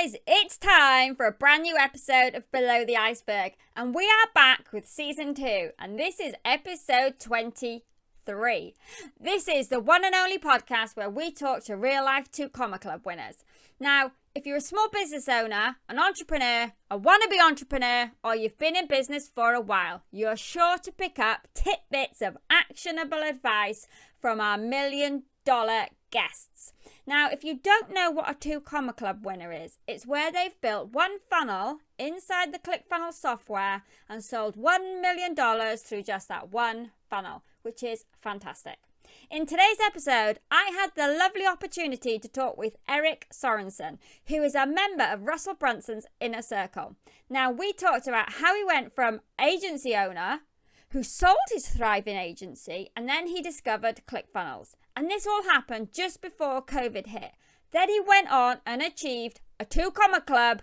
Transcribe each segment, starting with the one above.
guys, it's time for a brand new episode of Below the Iceberg, and we are back with season 2, and this is episode 23. This is the one and only podcast where we talk to real life 2 Comma Club winners. Now, if you're a small business owner, an entrepreneur, a wannabe entrepreneur, or you've been in business for a while, you're sure to pick up tidbits of actionable advice from our $1 million guests. Now, if you don't know what a 2 Comma Club winner is, it's where they've built one funnel inside the ClickFunnels software and sold $1 million through just that one funnel, which is fantastic. In today's episode, I had the lovely opportunity to talk with Erik Sorenson, who is a member of Russell Brunson's Inner Circle. Now, we talked about how he went from agency owner who sold his thriving agency, and then he discovered ClickFunnels. And this all happened just before COVID hit. Then he went on and achieved a 2 Comma Club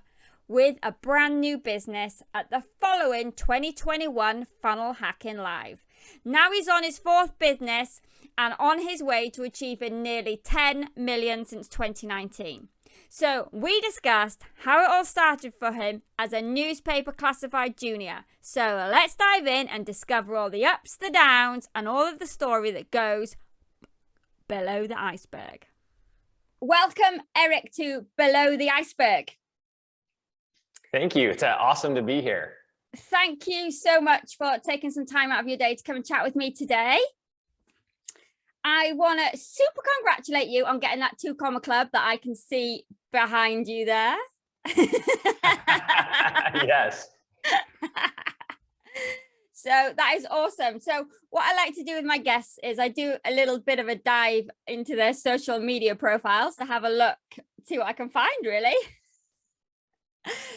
with a brand new business at the following 2021 Funnel Hacking Live. Now he's on his 4th business and on his way to achieving nearly 10 million since 2019. So we discussed how it all started for him as a newspaper classified junior. So let's dive in and discover all the ups, the downs, and all of the story that goes below the iceberg. Welcome, Erik, to Below the Iceberg. Thank you. It's awesome to be here. Thank you so much for taking some time out of your day to come and chat with me today. I want to super congratulate you on getting that 2 Comma Club that I can see behind you there. Yes. So that is awesome. So what I like to do with my guests is I do a little bit of a dive into their social media profiles to have a look, see what I can find, really.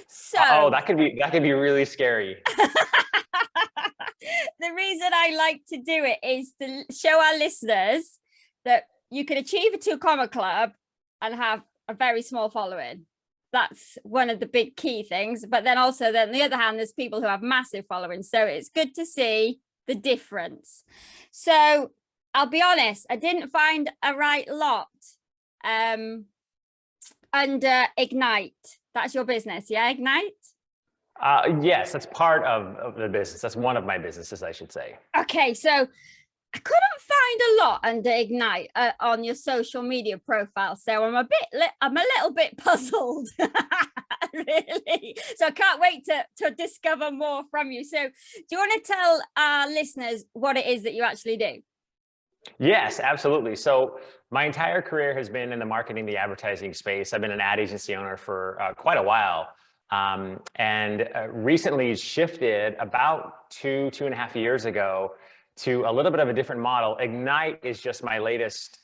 So that could be really scary. The reason I like to do it is to show our listeners that you can achieve a 2 Comma Club and have a very small following. That's one of the big key things. But then also, then on the other hand, there's people who have massive followings. So it's good to see the difference. So I'll be honest, I didn't find a right lot under Ignite. That's your business, yeah, Ignite? Yes, that's part of the business. That's one of my businesses, I should say. Okay, so I couldn't find a lot under Ignite on your social media profile, so I'm a little bit puzzled, really. So I can't wait to discover more from you. So do you want to tell our listeners what it is that you actually do? Yes, absolutely. So my entire career has been in the marketing, the advertising space. I've been an ad agency owner for quite a while. And recently shifted about 2.5 years ago to a little bit of a different model. Ignite is just my latest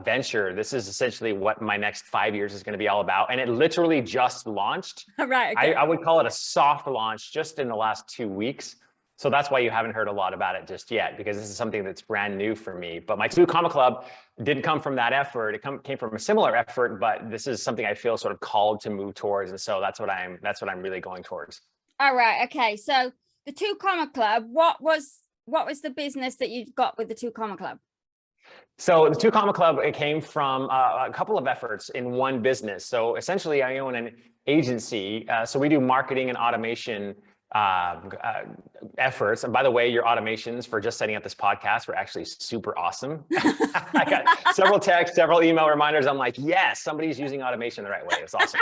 venture. This is essentially what my next 5 years is going to be all about. And it literally just launched. Right. Okay. I would call it a soft launch just in the last 2 weeks. So that's why you haven't heard a lot about it just yet, because this is something that's brand new for me. But my 2 Comma Club didn't come from that effort. It came from a similar effort, but this is something I feel sort of called to move towards. And so that's what I'm really going towards. All right. Okay. So the 2 Comma Club, what was the business that you got with the 2 Comma Club? So the 2 Comma Club, it came from a couple of efforts in one business. So essentially I own an agency. So we do marketing and automation efforts. And by the way, your automations for just setting up this podcast were actually super awesome. I got several texts, several email reminders. I'm like, yes, somebody's using automation the right way. It's awesome.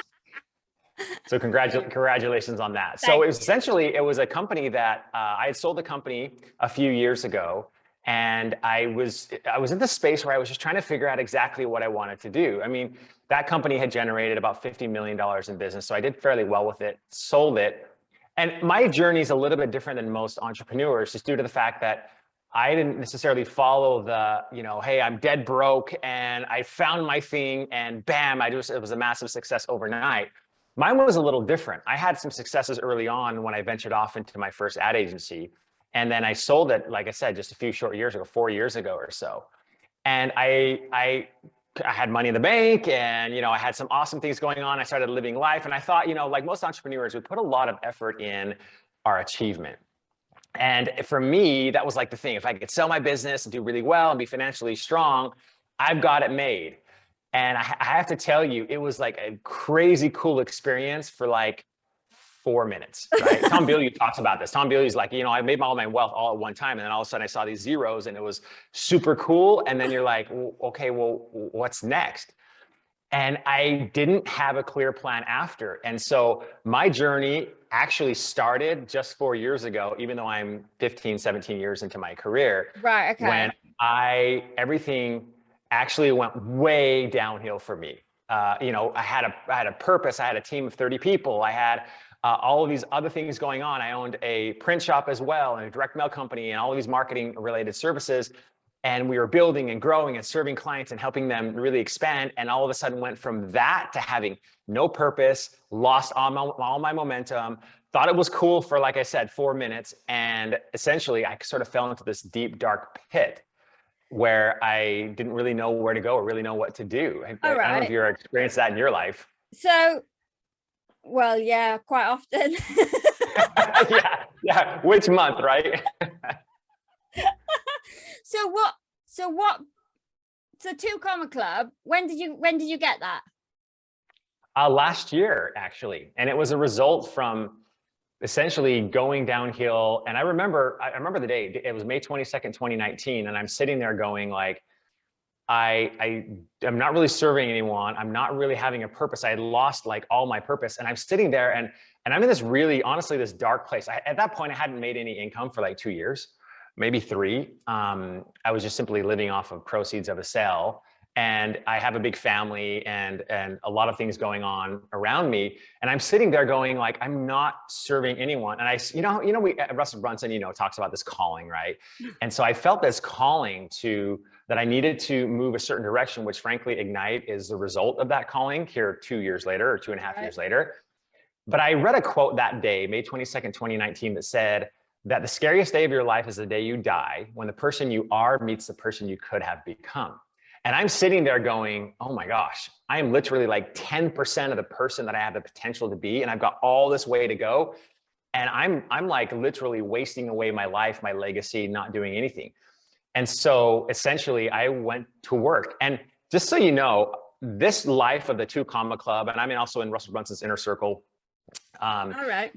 So congratulations on that. So it was a company that I had sold the company a few years ago. And I was in the space where I was just trying to figure out exactly what I wanted to do. I mean, that company had generated about $50 million in business. So I did fairly well with it, sold it. And my journey is a little bit different than most entrepreneurs, just due to the fact that I didn't necessarily follow the, hey, I'm dead broke and I found my thing and bam, it was a massive success overnight. Mine was a little different. I had some successes early on when I ventured off into my first ad agency. And then I sold it, like I said, just a few short years ago, 4 years ago or so. And I had money in the bank and, I had some awesome things going on. I started living life. And I thought, like most entrepreneurs, we put a lot of effort in our achievement. And for me, that was like the thing. If I could sell my business and do really well and be financially strong, I've got it made. And I have to tell you, it was like a crazy cool experience for like 4 minutes, right? Tom Bilyeu talks about this. Tom Bilyeu's like, I made all my wealth all at one time. And then all of a sudden I saw these zeros and it was super cool. And then you're like, well, okay, well, what's next? And I didn't have a clear plan after. And so my journey actually started just 4 years ago, even though I'm 15, 17 years into my career. Right, okay. When everything actually went way downhill for me. I had a purpose. I had a team of 30 people. I had all of these other things going on. I owned a print shop as well and a direct mail company and all of these marketing related services. And we were building and growing and serving clients and helping them really expand. And all of a sudden went from that to having no purpose, lost all my momentum, thought it was cool for, like I said, 4 minutes. And essentially I sort of fell into this deep, dark pit where I didn't really know where to go or really know what to do. I don't know if you've experienced that in your life. So, well, yeah, quite often. yeah. Which month, right? So 2 Comma Club, when did you get that? Last year, actually. And it was a result from essentially going downhill. And I remember the day. It was May 22nd, 2019. And I'm sitting there going like, I'm not really serving anyone. I'm not really having a purpose. I had lost like all my purpose. And I'm sitting there and I'm in this really, honestly, this dark place. At that point, I hadn't made any income for like 2 years. Maybe 3. I was just simply living off of proceeds of a sale. And I have a big family and a lot of things going on around me. And I'm sitting there going like, I'm not serving anyone. And Russell Brunson, talks about this calling, right? And so I felt this calling that I needed to move a certain direction, which frankly, Ignite is the result of that calling here 2 years later or 2.5 years later. But I read a quote that day, May 22nd, 2019, that said, that the scariest day of your life is the day you die, when the person you are meets the person you could have become. And I'm sitting there going, oh my gosh, I am literally like 10% of the person that I have the potential to be. And I've got all this way to go. And I'm like literally wasting away my life, my legacy, not doing anything. And so essentially I went to work. And just so you know, this life of the 2 Comma Club, and I'm also in Russell Brunson's inner circle. All right.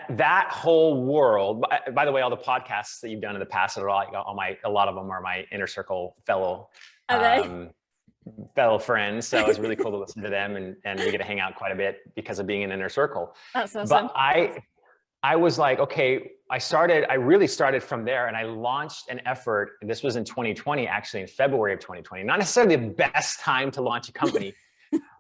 That whole world, by the way, all the podcasts that you've done in the past are a lot of them are my inner circle fellow friends. So it's really cool to listen to them and we get to hang out quite a bit because of being in inner circle. That's awesome. But I was like, okay, I really started from there and I launched an effort. And this was in 2020, actually in February of 2020, not necessarily the best time to launch a company.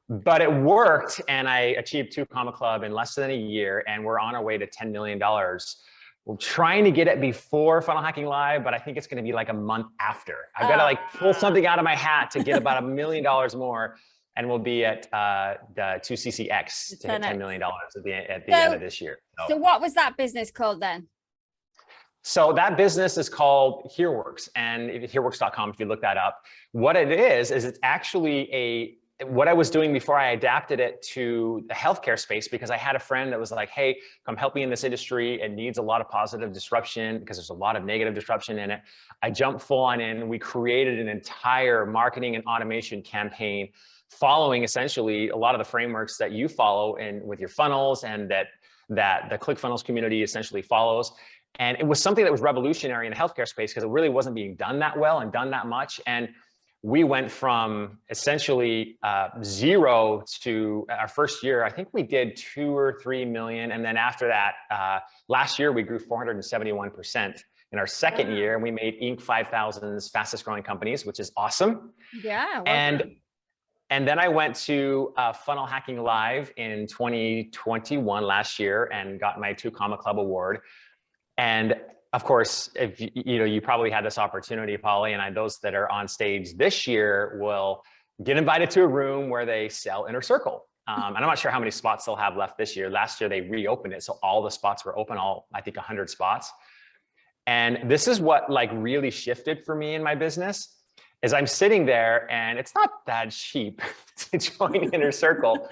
But it worked and I achieved 2 Comma Club in less than a year and we're on our way to $10 million. We're trying to get it before Funnel Hacking Live, but I think it's going to be like a month after. I've got to like pull something out of my hat to get about $1 million more and we'll be at the 2CCX to hit $10 million at the end of this year. So what was that business called then? So that business is called HereWorks and HereWorks.com if you look that up. What it is it's actually what I was doing before I adapted it to the healthcare space, because I had a friend that was like, hey, come help me in this industry. It needs a lot of positive disruption because there's a lot of negative disruption in it. I jumped full on in. We created an entire marketing and automation campaign following essentially a lot of the frameworks that you follow with your funnels and that the ClickFunnels community essentially follows. And it was something that was revolutionary in the healthcare space because it really wasn't being done that well and done that much. And we went from essentially 0 to our first year. I think we did 2 or 3 million. And then after that, last year, we grew 471% in our second year. And we made Inc. 5000's fastest growing companies, which is awesome. Yeah. And then I went to Funnel Hacking Live in 2021 last year and got my 2 Comma Club award. And of course, if you probably had this opportunity, Polly, and those that are on stage this year will get invited to a room where they sell Inner Circle. And I'm not sure how many spots they'll have left this year. Last year, they reopened it. So all the spots were open, I think 100 spots. And this is what like really shifted for me in my business is I'm sitting there and it's not that cheap to join Inner Circle.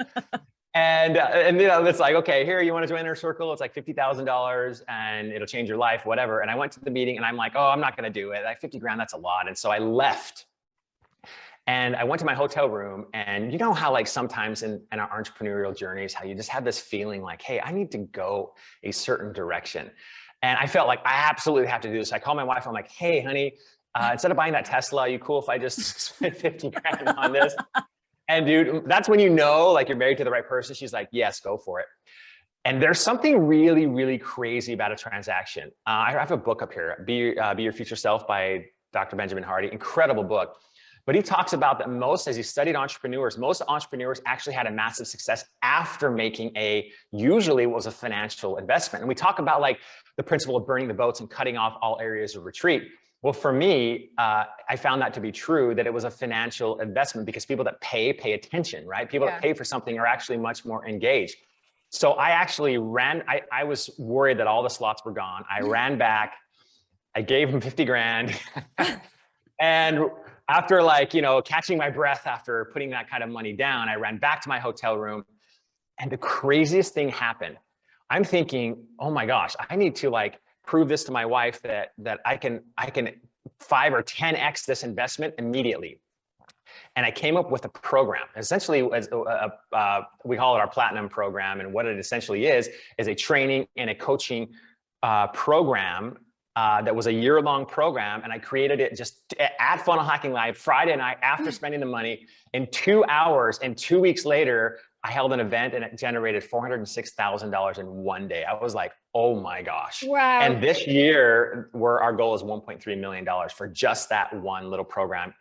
And it's like, okay, here, you want to join Inner Circle? It's like $50,000 and it'll change your life, whatever. And I went to the meeting and I'm like, oh, I'm not going to do it. Like 50 grand, that's a lot. And so I left. And I went to my hotel room, and you know how like sometimes in our entrepreneurial journeys, how you just have this feeling like, hey, I need to go a certain direction. And I felt like I absolutely have to do this. I called my wife. I'm like, hey, honey, instead of buying that Tesla, are you cool if I just spend 50 grand on this? And dude, that's when you know, like you're married to the right person. She's like, yes, go for it. And there's something really, really crazy about a transaction. I have a book up here, Be Your Future Self by Dr. Benjamin Hardy, incredible book. But he talks about that as he studied entrepreneurs, most entrepreneurs actually had a massive success after making usually was a financial investment. And we talk about like the principle of burning the boats and cutting off all areas of retreat. Well, for me, I found that to be true, that it was a financial investment because people that pay attention, right? People that pay for something are actually much more engaged. So I actually I was worried that all the slots were gone. I ran back, I gave him 50 grand. And after like, catching my breath after putting that kind of money down, I ran back to my hotel room, and the craziest thing happened. I'm thinking, oh my gosh, I need to like prove this to my wife that I can 5 or 10x this investment immediately. And I came up with a program. Essentially, we call it our platinum program. And what it essentially is a training and a coaching program that was a year-long program. And I created it just at Funnel Hacking Live Friday night after spending the money. In 2 hours and 2 weeks later, I held an event and it generated $406,000 in one day. I was like, oh my gosh. Wow. And this year, our goal is $1.3 million for just that one little program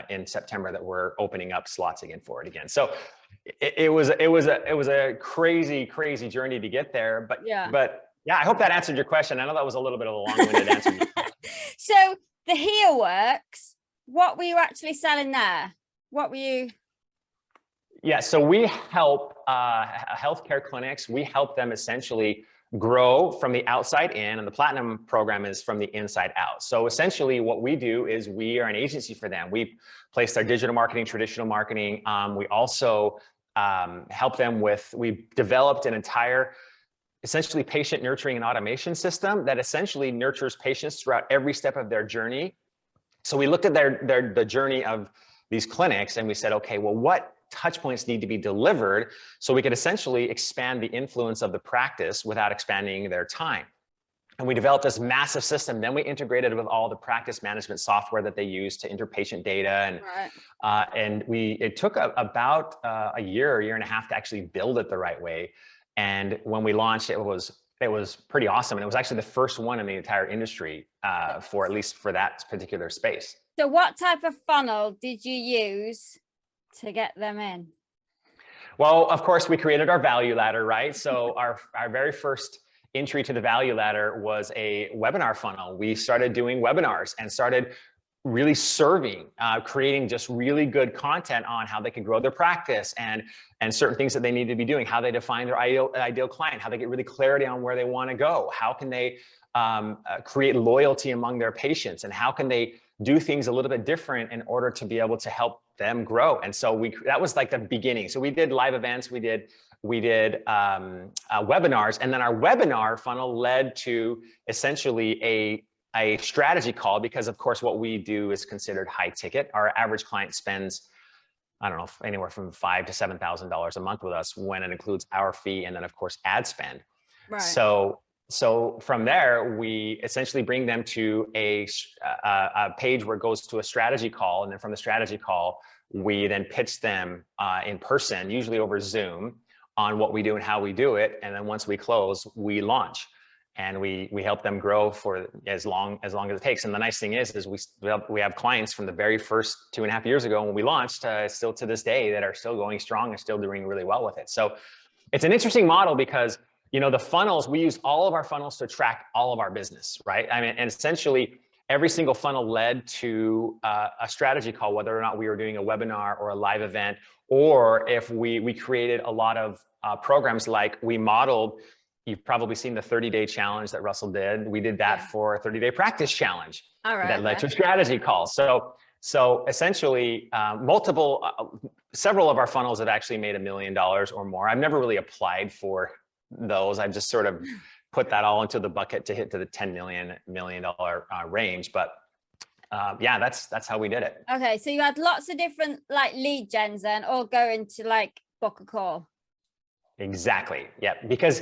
in September that we're opening up slots again for it again. So it was a crazy, crazy journey to get there. But yeah, I hope that answered your question. I know that was a little bit of a long-winded answer. So the Here Works, what were you actually selling there? What were you? Yeah, so we help healthcare clinics. We help them essentially grow from the outside in, and the Platinum program is from the inside out. So essentially what we do is we are an agency for them. We place their digital marketing, traditional marketing. We also help them we've developed an entire essentially patient nurturing and automation system that essentially nurtures patients throughout every step of their journey. So we looked at the journey of these clinics and we said, okay, well, what touch points need to be delivered so we could essentially expand the influence of the practice without expanding their time. And we developed this massive system. Then we integrated it with all the practice management software that they use to enter patient data. And it took about a year and a half to actually build it the right way. And when we launched, it was pretty awesome. And it was actually the first one in the entire industry for at least for that particular space. So what type of funnel did you use to get them in? Well, of course, we created our value ladder, right? So our very first entry to the value ladder was a webinar funnel. We started doing webinars and started really serving, creating just really good content on how they can grow their practice and certain things that they need to be doing, how they define their ideal client, how they get really clarity on where they want to go, how can they create loyalty among their patients, and how can they do things a little bit different in order to be able to help them grow. And so that was like the beginning. So we did live events, we did webinars, and then our webinar funnel led to essentially a strategy call, because of course what we do is considered high ticket. Our average client spends, I don't know, anywhere from $5,000 to $7,000 a month with us when it includes our fee and then of course ad spend. Right. So from there, we essentially bring them to a page where it goes to a strategy call. And then from the strategy call, we then pitch them in person, usually over Zoom, on what we do and how we do it. And then once we close, we launch. And we help them grow for as long as it takes. And the nice thing is we have clients from the very first 2.5 years ago when we launched, still to this day, that are still going strong and still doing really well with it. So it's an interesting model because, the funnels, we use all of our funnels to track all of our business, right? I mean, and essentially every single funnel led to a strategy call, whether or not we were doing a webinar or a live event, or if we created a lot of programs like we modeled. You've probably seen the 30-day challenge that Russell did. We did that for a 30-day practice challenge that led to a strategy call. So essentially, several of our funnels have actually made $1 million or more. I've never really applied for those. I've just sort of put that all into the bucket to hit to the $10 million range. But Yeah, that's how we did it. Okay, so you had lots of different like lead gens then, all going to like book a call. Exactly. Yeah. Because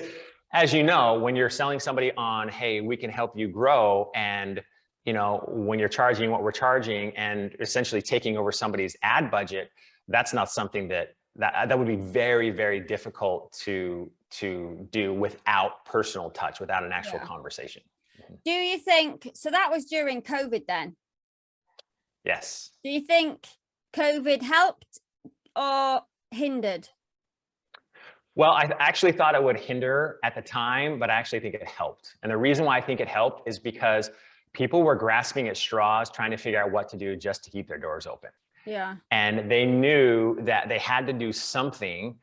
as you know, when you're selling somebody on, hey, we can help you grow, and when you're charging what we're charging and essentially taking over somebody's ad budget, that's not something that would be very, very difficult to do without personal touch, without an actual conversation. Do you think, so that was during COVID then? Yes. Do you think COVID helped or hindered? Well, I actually thought it would hinder at the time, but I actually think it helped. And the reason why I think it helped is because people were grasping at straws, trying to figure out what to do just to keep their doors open. Yeah. And they knew that they had to do something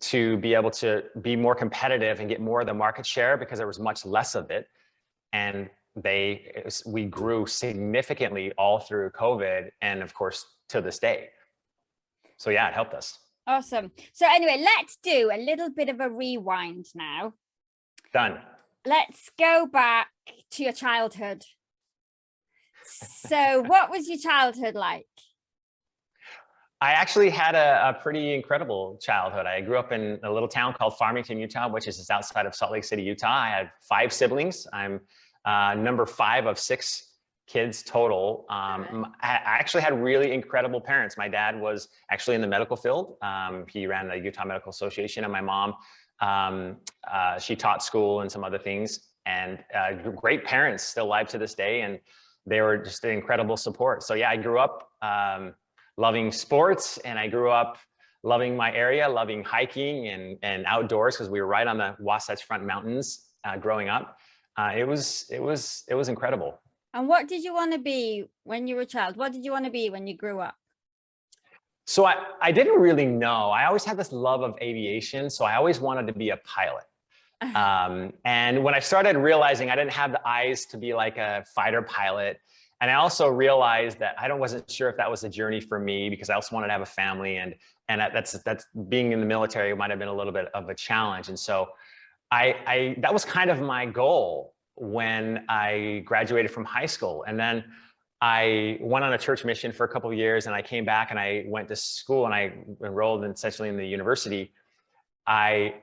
to be able to be more competitive and get more of the market share, because there was much less of it. And we grew significantly all through COVID, and of course to this day. So yeah, it helped us. Awesome. So anyway, let's do a little bit of a rewind now. Done. Let's go back to your childhood. So what was your childhood like? I actually had a pretty incredible childhood. I grew up in a little town called Farmington, Utah, which is just outside of Salt Lake City, Utah. I had 5 siblings. I'm number 5 of 6 kids total. I actually had really incredible parents. My dad was actually in the medical field. He ran the Utah Medical Association, and my mom, she taught school and some other things, and great parents, still alive to this day. And they were just an incredible support. So yeah, I grew up loving sports, and I grew up loving my area, loving hiking and outdoors, because we were right on the Wasatch Front Mountains growing up. It was incredible. And what did you want to be when you were a child? What did you want to be when you grew up? So I didn't really know. I always had this love of aviation, so I always wanted to be a pilot. And when I started realizing I didn't have the eyes to be like a fighter pilot, and I also realized that I wasn't sure if that was a journey for me, because I also wanted to have a family, and that's being in the military might have been a little bit of a challenge. And so that was kind of my goal when I graduated from high school. And then I went on a church mission for a couple of years, and I came back and I went to school and I enrolled essentially in the university. I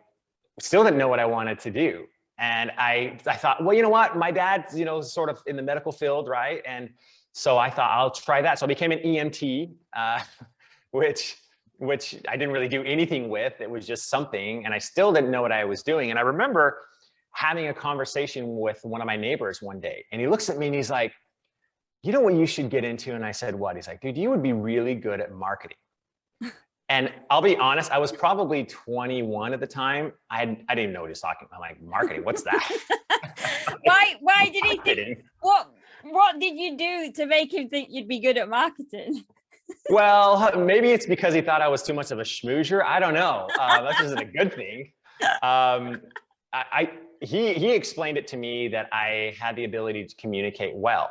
still didn't know what I wanted to do. And I thought, well, you know what? My dad's, sort of in the medical field, right? And so I thought I'll try that. So I became an EMT, which I didn't really do anything with. It was just something, and I still didn't know what I was doing. And I remember having a conversation with one of my neighbors one day, and he looks at me and he's like, you know what you should get into? And I said, what? He's like, dude, you would be really good at marketing. And I'll be honest, I was probably 21 at the time. I didn't even know what he was talking about. I'm like, marketing, what's that? Why did he think, what did you do to make him think you'd be good at marketing? Well, maybe it's because he thought I was too much of a schmoozer. I don't know. That isn't a good thing. He explained it to me that I had the ability to communicate well,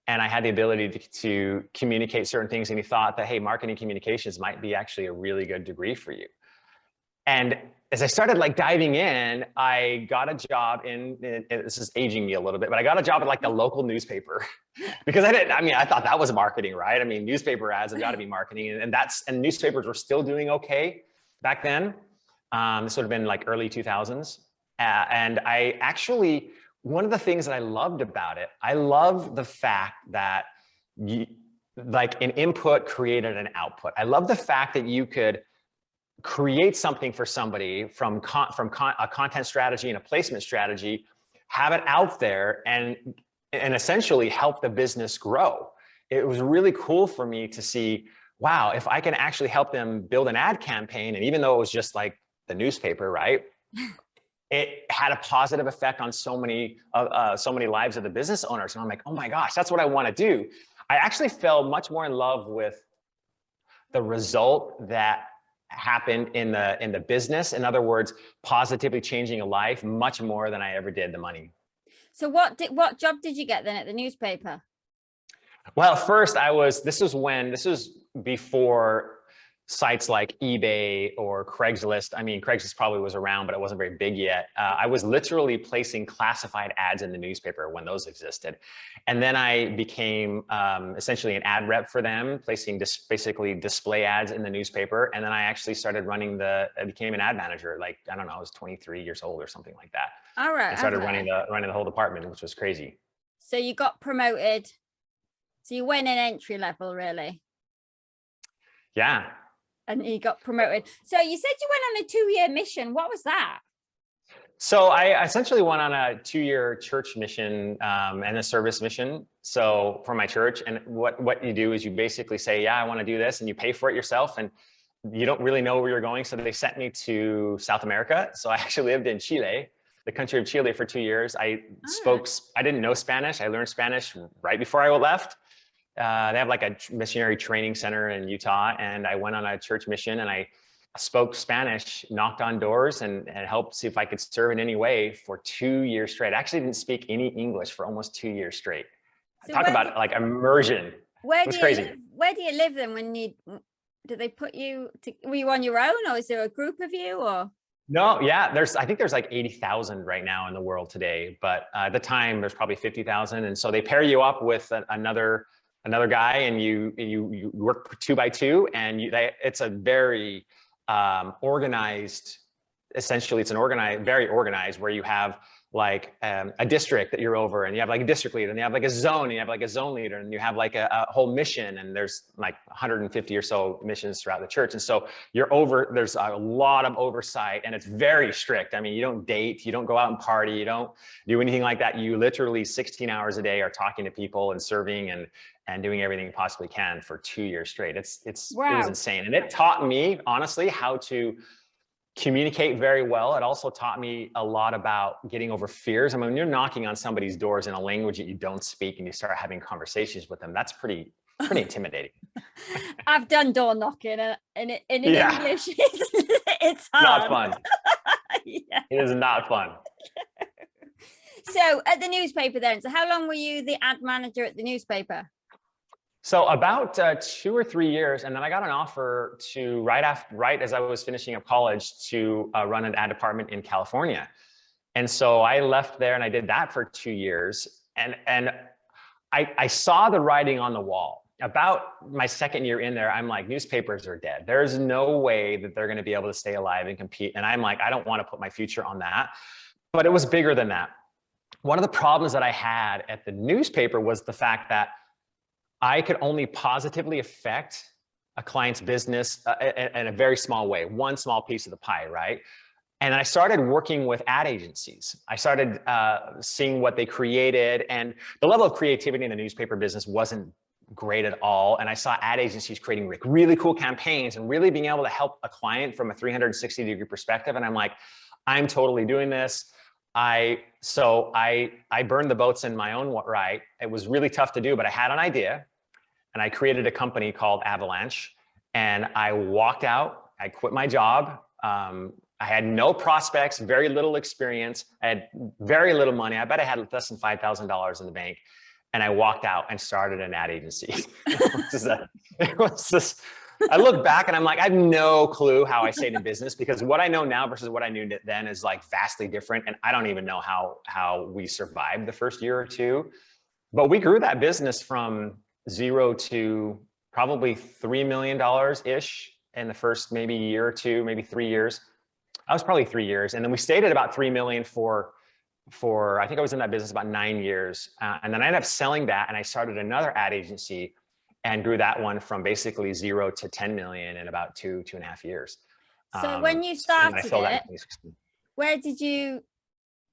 and I had the ability to communicate certain things. And he thought that, hey, marketing communications might be actually a really good degree for you. And as I started like diving in, I got a job this is aging me a little bit, but I got a job at like the local newspaper because I thought that was marketing, right? I mean, newspaper ads have got to be marketing, and newspapers were still doing okay back then. This would have been like early 2000s. And I actually, one of the things that I loved about it, I love the fact that like an input created an output. I love the fact that you could create something for somebody from a content strategy and a placement strategy, have it out there, and essentially help the business grow. It was really cool for me to see, wow, if I can actually help them build an ad campaign, and even though it was just like the newspaper, right? It had a positive effect on so many lives of the business owners. And I'm like, oh my gosh, that's what I want to do. I actually fell much more in love with the result that happened in the business. In other words, positively changing a life much more than I ever did the money. So what job did you get then at the newspaper? Well, first this was before sites like eBay or Craigslist. I mean, Craigslist probably was around, but it wasn't very big yet. I was literally placing classified ads in the newspaper when those existed. And then I became essentially an ad rep for them, placing basically display ads in the newspaper. And then I actually started I became an ad manager. Like, I don't know, I was 23 years old or something like that. All right. And started running the whole department, which was crazy. So you got promoted. So you went in entry level, really. Yeah. And you got promoted. So you said you went on a 2-year mission. What was that? So I essentially went on a 2-year church mission and a service mission. So for my church, and what you do is you basically say, yeah, I want to do this, and you pay for it yourself, and you don't really know where you're going. So they sent me to South America. So I actually lived in Chile, the country of Chile, for 2 years. I didn't know Spanish. I learned Spanish right before I left. They have like a missionary training center in Utah, and I went on a church mission, and I spoke Spanish, knocked on doors, and helped see if I could serve in any way for 2 years straight. I actually didn't speak any English for almost 2 years straight. So talk about like immersion. It was crazy. Where do you live then? Did they put you were you on your own, or is there a group of you, or? No, yeah, I think there's like 80,000 right now in the world today, but at the time there's probably 50,000. And so they pair you up with another guy, and you work 2 by 2, and it's a very organized, essentially it's very organized, where you have like a district that you're over, and you have like a district leader, and you have like a zone, and you have like a zone leader, and you have like a whole mission, and there's like 150 or so missions throughout the church. And so there's a lot of oversight, and it's very strict. I mean, you don't date, you don't go out and party, you don't do anything like that. You literally 16 hours a day are talking to people and serving and doing everything you possibly can for 2 years straight. It was insane. And it taught me, honestly, how to communicate very well. It also taught me a lot about getting over fears. I mean, when you're knocking on somebody's doors in a language that you don't speak, and you start having conversations with them, that's pretty intimidating. I've done door knocking, and in English, it's hard. Not fun. Yeah. It is not fun. So at the newspaper then, so how long were you the ad manager at the newspaper? So about 2 or 3 years, and then I got an offer to right as I was finishing up college to run an ad department in California. And so I left there, and I did that for 2 years. And I saw the writing on the wall. About my second year in there, I'm like, newspapers are dead. There's no way that they're going to be able to stay alive and compete. And I'm like, I don't want to put my future on that. But it was bigger than that. One of the problems that I had at the newspaper was the fact that I could only positively affect a client's business in a very small way, one small piece of the pie, right? And I started working with ad agencies. I started seeing what they created, and the level of creativity in the newspaper business wasn't great at all. And I saw ad agencies creating really cool campaigns and really being able to help a client from a 360-degree perspective. And I'm like, I'm totally doing this. So I burned the boats in my own right. It was really tough to do, but I had an idea, and I created a company called Avalanche, and I walked out. I quit my job. I had no prospects, very little experience. I had very little money. I bet I had less than $5,000 in the bank. And I walked out and started an ad agency. I look back and I'm like, I have no clue how I stayed in business, because what I know now versus what I knew then is like vastly different. And I don't even know how we survived the first year or two, but we grew that business from 0 to probably $3 million-ish in the first maybe year or two, maybe 3 years. I was probably 3 years. And then we stayed at about 3 million for I think I was in that business about 9 years. And then I ended up selling that, and I started another ad agency and grew that one from basically 0 to 10 million in about 2.5 years. So when you started it,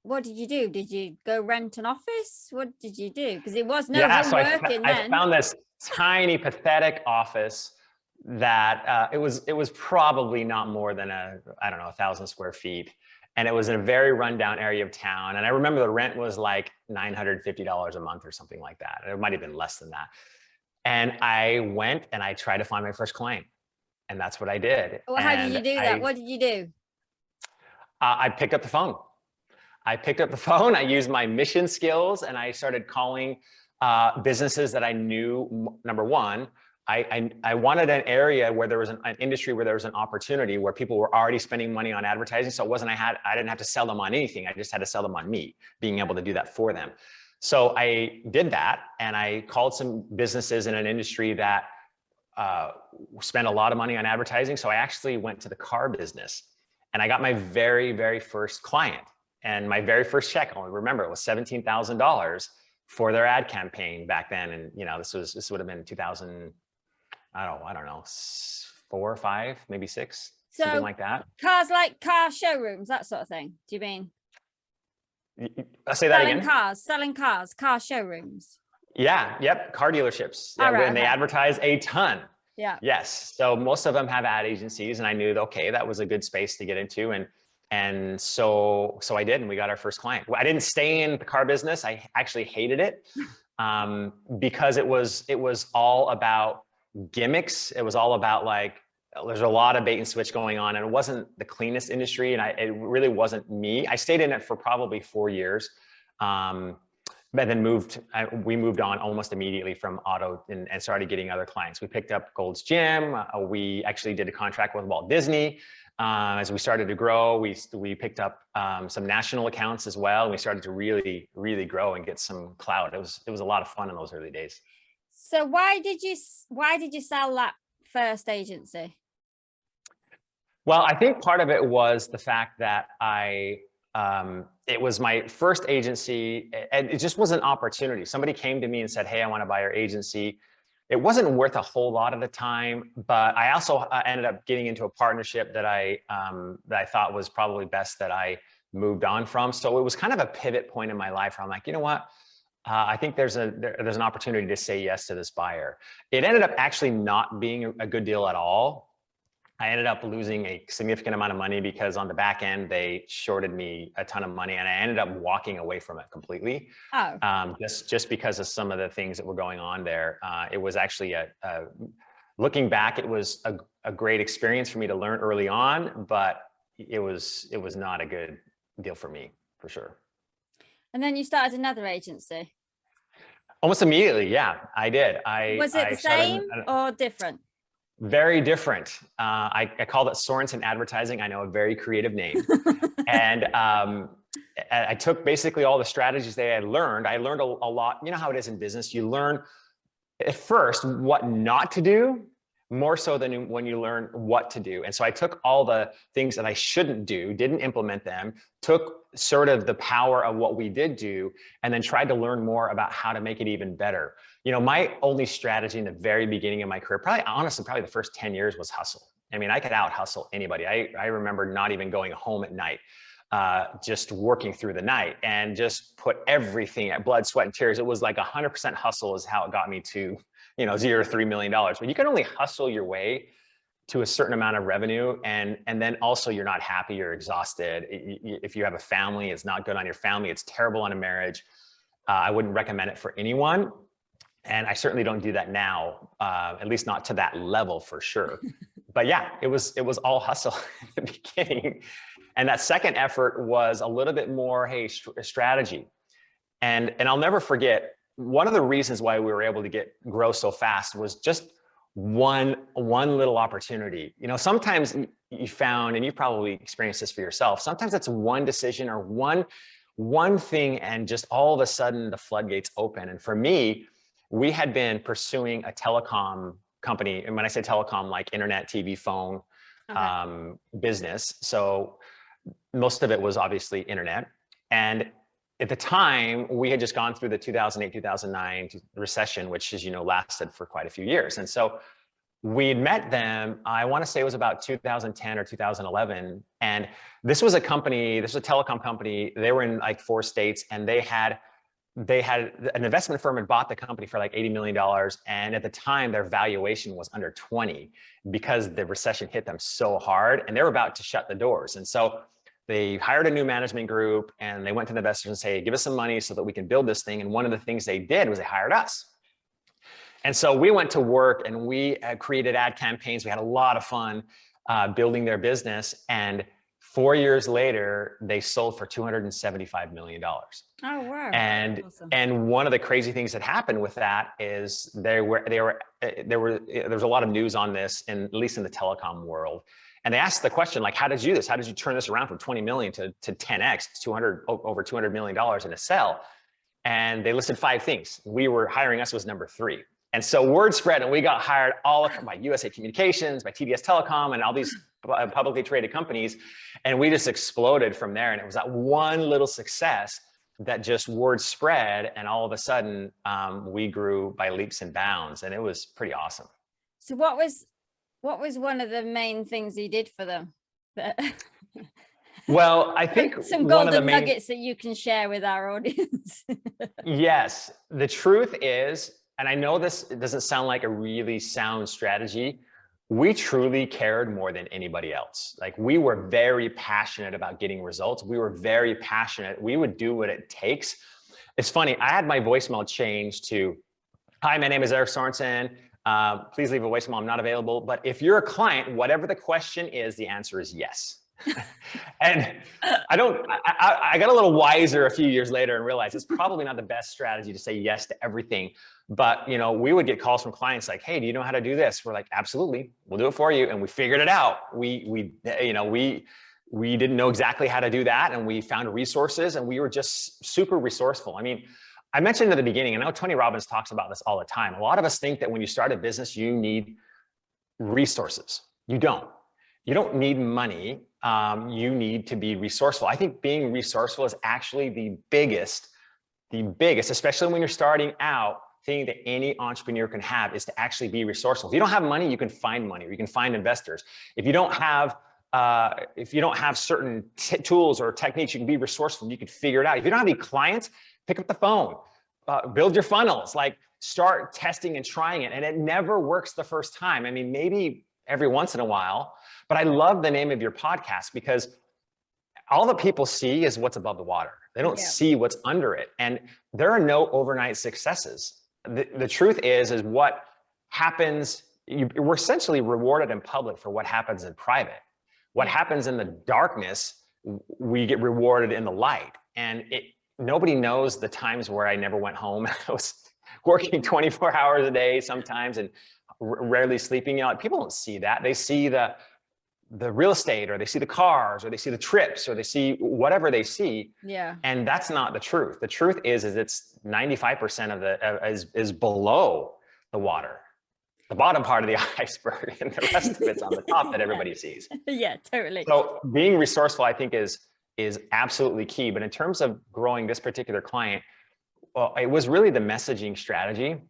what did you do? Did you go rent an office? What did you do? Because it was no homework in then. I found this tiny, pathetic office that it was probably not more than 1,000 square feet. And it was in a very rundown area of town. And I remember the rent was like $950 a month or something like that. It might've been less than that. And I went and I tried to find my first client. And that's what I did. Well, how did you do that? What did you do? I picked up the phone. I used my mission skills, and I started calling businesses that I knew, number one, I wanted an area where there was an industry where there was an opportunity where people were already spending money on advertising. So it wasn't, I didn't have to sell them on anything. I just had to sell them on me, being able to do that for them. So I did that, and I called some businesses in an industry that spent a lot of money on advertising. So I actually went to the car business, and I got my very, very first client, and my very first check, I remember it was $17,000 for their ad campaign back then. And, you know, this would have been 2000, I don't know, 4 or 5, maybe 6, something like that. Cars, like car showrooms, that sort of thing. Do you mean? I'll say that again. Selling cars, car showrooms. Yeah. Yep. Car dealerships. Yeah, right, and they advertise a ton. Yeah. Yes. So most of them have ad agencies, and I knew that, okay, that was a good space to get into. And so I did, and we got our first client. I didn't stay in the car business. I actually hated it because it was all about gimmicks. It was all about, like, there's a lot of bait and switch going on, and it wasn't the cleanest industry, and it really wasn't me. I stayed in it for probably 4 years. But then we moved on almost immediately from auto and started getting other clients. We picked up Gold's Gym. We actually did a contract with Walt Disney. As we started to grow, we picked up some national accounts as well. And we started to really, really grow and get some clout. It was a lot of fun in those early days. So why did you sell that first agency? Well, I think part of it was the fact that it was my first agency, and it just was an opportunity. Somebody came to me and said, hey, I want to buy your agency. It wasn't worth a whole lot of the time, but I also ended up getting into a partnership that I thought was probably best that I moved on from. So it was kind of a pivot point in my life where I'm like, you know what? I think there's an opportunity to say yes to this buyer. It ended up actually not being a good deal at all. I ended up losing a significant amount of money because on the back end, they shorted me a ton of money, and I ended up walking away from it completely. Oh. Just because of some of the things that were going on there. It was actually looking back, it was a great experience for me to learn early on, but it was not a good deal for me, for sure. And then you started another agency? Almost immediately, yeah, I did. Was it the same or different? Very different. I called it Sorenson Advertising. I know, a very creative name. And I took basically all the strategies that I had learned. I learned a lot. You know how it is in business. You learn at first what not to do, more so than when you learn what to do. And so I took all the things that I shouldn't do, didn't implement them, took sort of the power of what we did do, and then tried to learn more about how to make it even better. You know, my only strategy in the very beginning of my career, probably the first 10 years, was hustle. I mean, I could out hustle anybody. I remember not even going home at night, just working through the night and just put everything at blood, sweat, and tears. It was like 100% hustle is how it got me to, $0 to $3 million. But you can only hustle your way to a certain amount of revenue. And then also you're not happy, you're exhausted. If you have a family, it's not good on your family. It's terrible on a marriage. I wouldn't recommend it for anyone. And I certainly don't do that now, at least not to that level for sure. But yeah, it was all hustle in the beginning. And that second effort was a little bit more, hey, strategy. And I'll never forget, one of the reasons why we were able to grow so fast was just one little opportunity. Sometimes you found, and you probably experienced this for yourself, sometimes it's one decision or one thing, and just all of a sudden the floodgates open. And for me, we had been pursuing a telecom company. And when I say telecom, like internet, TV, phone, business. So most of it was obviously internet. And at the time, we had just gone through the 2008, 2009 recession, which, as you know, lasted for quite a few years. And so we'd met them, I want to say it was about 2010 or 2011. And this was a telecom company. They were in like 4 states, and they had an investment firm had bought the company for like $80 million. And at the time, their valuation was under 20 because the recession hit them so hard, and they were about to shut the doors. And so they hired a new management group, and they went to the investors and say, give us some money so that we can build this thing. And one of the things they did was they hired us. And so we went to work, and we created ad campaigns. We had a lot of fun building their business. And 4 years later, they sold for $275 million. Oh, wow. And Awesome. and one of the crazy things that happened with that is there was a lot of news on this, at least in the telecom world. And they asked the question, like, how did you do this? How did you turn this around from 20 million to 10x, over $200 million in a sell? And they listed 5 things. Hiring us was number 3. And so word spread, and we got hired all by USA Communications, by TDS Telecom, and all these publicly traded companies. And we just exploded from there. And it was that one little success that just word spread. And all of a sudden, we grew by leaps and bounds. And it was pretty awesome. So what was one of the main things you did for them? Well, I think some golden nuggets that you can share with our audience. Yes, the truth is, and I know this doesn't sound like a really sound strategy, we truly cared more than anybody else. Like, we were very passionate about getting results. We were very passionate. We would do what it takes. It's funny, I had my voicemail changed to, "Hi, my name is Erik Sorenson. Please leave a voicemail. I'm not available. But if you're a client, whatever the question is, the answer is yes." And I got a little wiser a few years later and realized it's probably not the best strategy to say yes to everything. But, we would get calls from clients like, "Hey, do you know how to do this?" We're like, "Absolutely, we'll do it for you." And we figured it out. We didn't know exactly how to do that. And we found resources, and we were just super resourceful. I mean, I mentioned at the beginning, and I know Tony Robbins talks about this all the time. A lot of us think that when you start a business, you need resources. You don't. You don't need money. You need to be resourceful. I think being resourceful is actually the biggest, especially when you're starting out, thing that any entrepreneur can have is to actually be resourceful. If you don't have money, you can find money, or you can find investors. If you don't have certain tools or techniques, you can be resourceful. You can figure it out. If you don't have any clients, pick up the phone, build your funnels, like start testing and trying it. And it never works the first time. I mean, maybe every once in a while, but I love the name of your podcast because all that people see is what's above the water. They don't see what's under it. And there are no overnight successes. The truth is what happens, we're essentially rewarded in public for what happens in private. What happens in the darkness, we get rewarded in the light. And nobody knows the times where I never went home. I was working 24 hours a day sometimes and rarely sleeping. People don't see that. They see the real estate, or they see the cars, or they see the trips, or they see whatever they see. Yeah. And that's not the truth. The truth is it's 95% of is below the water, the bottom part of the iceberg, and the rest of it's on the top that everybody sees. Yeah, totally. So being resourceful, I think, is absolutely key. But in terms of growing this particular client, well, it was really the messaging strategy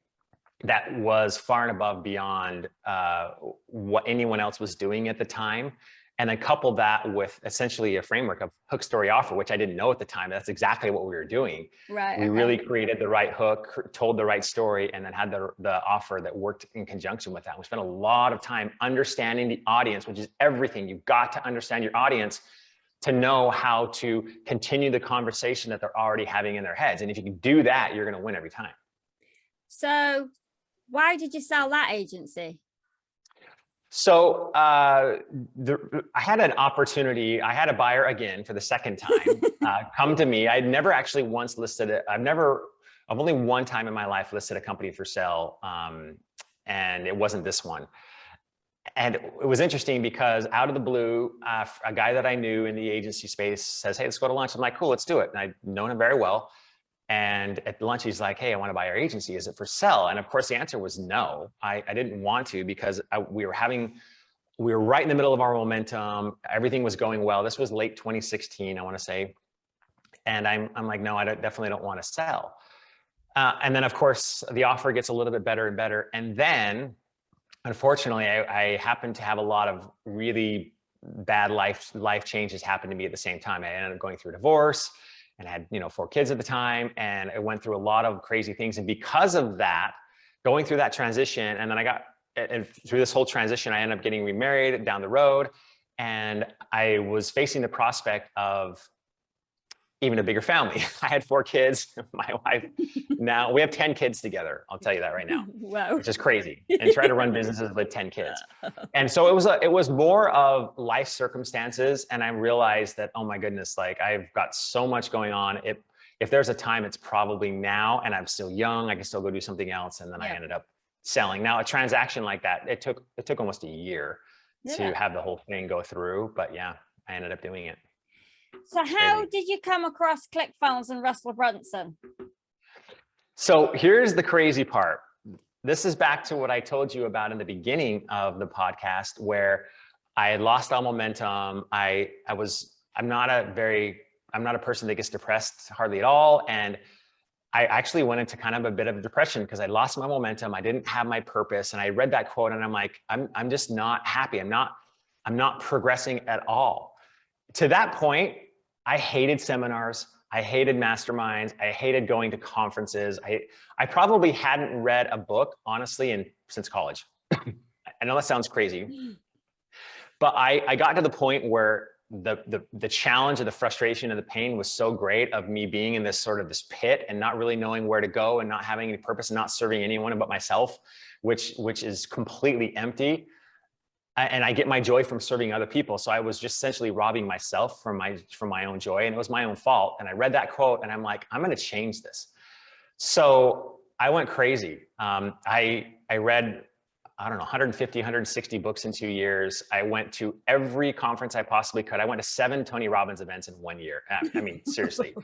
that was far and above beyond what anyone else was doing at the time. And then couple that with essentially a framework of hook, story, offer, which I didn't know at the time. That's exactly what we were doing. Right. We really created the right hook, told the right story, and then had the offer that worked in conjunction with that. We spent a lot of time understanding the audience, which is everything. You've got to understand your audience to know how to continue the conversation that they're already having in their heads. And if you can do that, you're going to win every time. So why did you sell that agency? So I had an opportunity. I had a buyer again for the second time come to me. I'd never actually once listed it. I've only one time in my life listed a company for sale, and it wasn't this one. And it was interesting because out of the blue, a guy that I knew in the agency space says, "Hey, let's go to lunch." I'm like, "Cool, let's do it." And I'd known him very well. And at lunch, he's like, "Hey, I want to buy your agency. Is it for sale?" And of course, the answer was no. I didn't want to because we were right in the middle of our momentum. Everything was going well. This was late 2016, I want to say. And I'm like, "No, definitely don't want to sell." And then, of course, the offer gets a little bit better and better. And then, unfortunately, I happened to have a lot of really bad life changes happen to me at the same time. I ended up going through a divorce. And I had, 4 kids at the time, and I went through a lot of crazy things. And because of that, going through that transition, and then through this whole transition, I ended up getting remarried down the road. And I was facing the prospect of even a bigger family. I had 4 kids. My wife, now we have 10 kids together. I'll tell you that right now, Wow. which is crazy. And try to run businesses with 10 kids. And so it was more of life circumstances. And I realized that, oh my goodness, like I've got so much going on. If there's a time, it's probably now, and I'm still young, I can still go do something else. And then I ended up selling. Now a transaction like that, it took almost a year to have the whole thing go through, but yeah, I ended up doing it. So how did you come across ClickFunnels and Russell Brunson? So here's the crazy part. This is back to what I told you about in the beginning of the podcast, where I had lost all momentum. I'm not a person that gets depressed hardly at all. And I actually went into kind of a bit of a depression because I lost my momentum. I didn't have my purpose. And I read that quote and I'm like, I'm just not happy. I'm not progressing at all. To that point, I hated seminars. I hated masterminds. I hated going to conferences. I probably hadn't read a book, honestly, since college. I know that sounds crazy, but I got to the point where the challenge of the frustration and the pain was so great of me being in this pit and not really knowing where to go and not having any purpose and not serving anyone but myself, which is completely empty. And I get my joy from serving other people. So I was just essentially robbing myself from my own joy, and it was my own fault. And I read that quote and I'm like, I'm going to change this. So I went crazy. I read, I don't know, 150, 160 books in 2 years. I went to every conference I possibly could. I went to 7 Tony Robbins events in 1 year. I mean, seriously,